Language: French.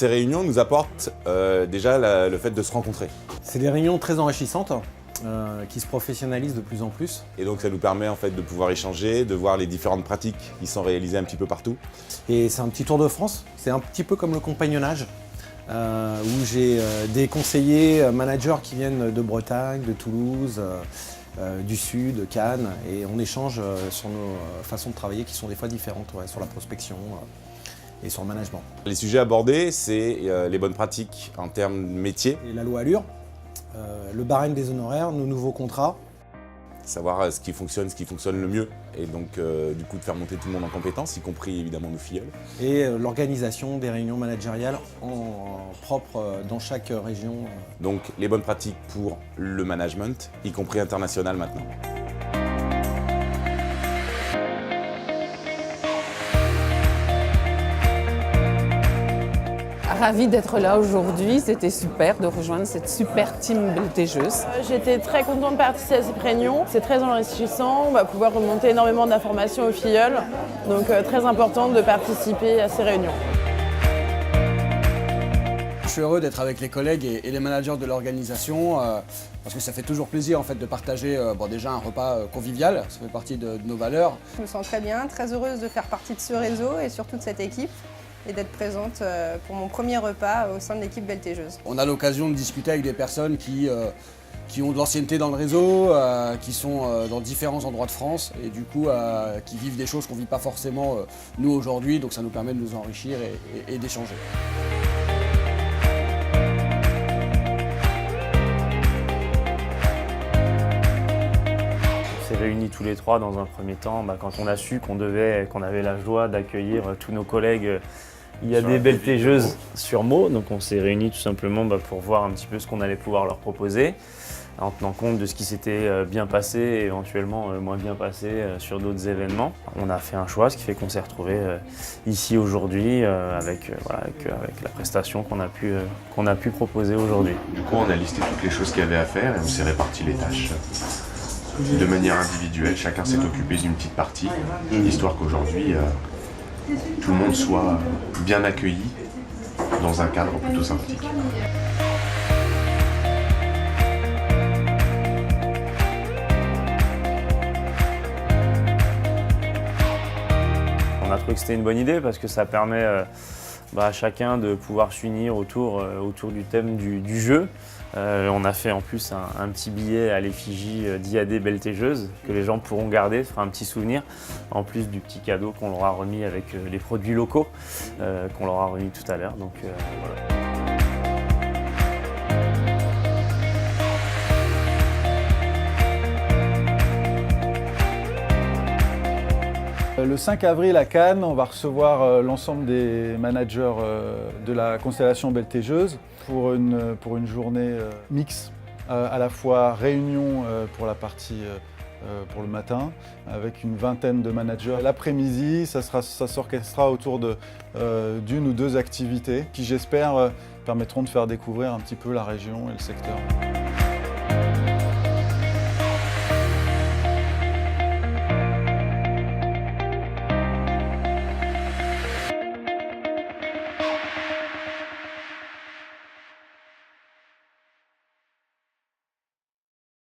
ces réunions nous apportent déjà le fait de se rencontrer. C'est des réunions très enrichissantes qui se professionnalisent de plus en plus. Et donc ça nous permet en fait de pouvoir échanger, de voir les différentes pratiques qui sont réalisées un petit peu partout. Et c'est un petit tour de France, c'est un petit peu comme le compagnonnage, où j'ai des conseillers managers qui viennent de Bretagne, de Toulouse, du Sud, de Cannes, et on échange sur nos façons de travailler qui sont des fois différentes, sur la prospection et sur le management. Les sujets abordés, c'est les bonnes pratiques en termes de métier. Et la loi Allure, le barème des honoraires, nos nouveaux contrats. Savoir ce qui fonctionne le mieux, et donc du coup de faire monter tout le monde en compétences, y compris évidemment nos filleuls. Et l'organisation des réunions managériales propres dans chaque région. Donc les bonnes pratiques pour le management, y compris international maintenant. Ravie d'être là aujourd'hui, c'était super de rejoindre cette super team beltégeuse. J'étais très contente de participer à cette réunion, c'est très enrichissant, on va pouvoir remonter énormément d'informations aux filleuls, donc très important de participer à ces réunions. Je suis heureux d'être avec les collègues et les managers de l'organisation parce que ça fait toujours plaisir en fait, de partager déjà un repas convivial, ça fait partie de nos valeurs. Je me sens très bien, très heureuse de faire partie de ce réseau et surtout de cette équipe, et d'être présente pour mon premier repas au sein de l'équipe beltégeuse. On a l'occasion de discuter avec des personnes qui ont de l'ancienneté dans le réseau, qui sont dans différents endroits de France et du coup qui vivent des choses qu'on ne vit pas forcément nous aujourd'hui, donc ça nous permet de nous enrichir et d'échanger. On s'est réunis tous les trois dans un premier temps quand on a su qu'on avait la joie d'accueillir tous nos collègues. Il y a des beltégeuses sur Meaux, donc on s'est réunis tout simplement pour voir un petit peu ce qu'on allait pouvoir leur proposer, en tenant compte de ce qui s'était bien passé et éventuellement moins bien passé sur d'autres événements. On a fait un choix, ce qui fait qu'on s'est retrouvés ici aujourd'hui avec la prestation qu'on a pu proposer aujourd'hui. Du coup, on a listé toutes les choses qu'il y avait à faire et on s'est réparti les tâches de manière individuelle. Chacun s'est occupé d'une petite partie, histoire qu'aujourd'hui, tout le monde soit bien accueilli dans un cadre plutôt sympathique. On a trouvé que c'était une bonne idée parce que ça permet à chacun de pouvoir s'unir autour du thème du jeu. On a fait en plus un petit billet à l'effigie d'IAD beltégeuse que les gens pourront garder, ce sera un petit souvenir, en plus du petit cadeau qu'on leur a remis avec les produits locaux qu'on leur a remis tout à l'heure. Donc, voilà. Le 5 avril à Cannes, on va recevoir l'ensemble des managers de la constellation beltégeuse pour une journée mixte, à la fois réunion pour la partie pour le matin, avec une vingtaine de managers. L'après-midi, ça s'orchestrera autour d'une ou deux activités qui, j'espère, permettront de faire découvrir un petit peu la région et le secteur.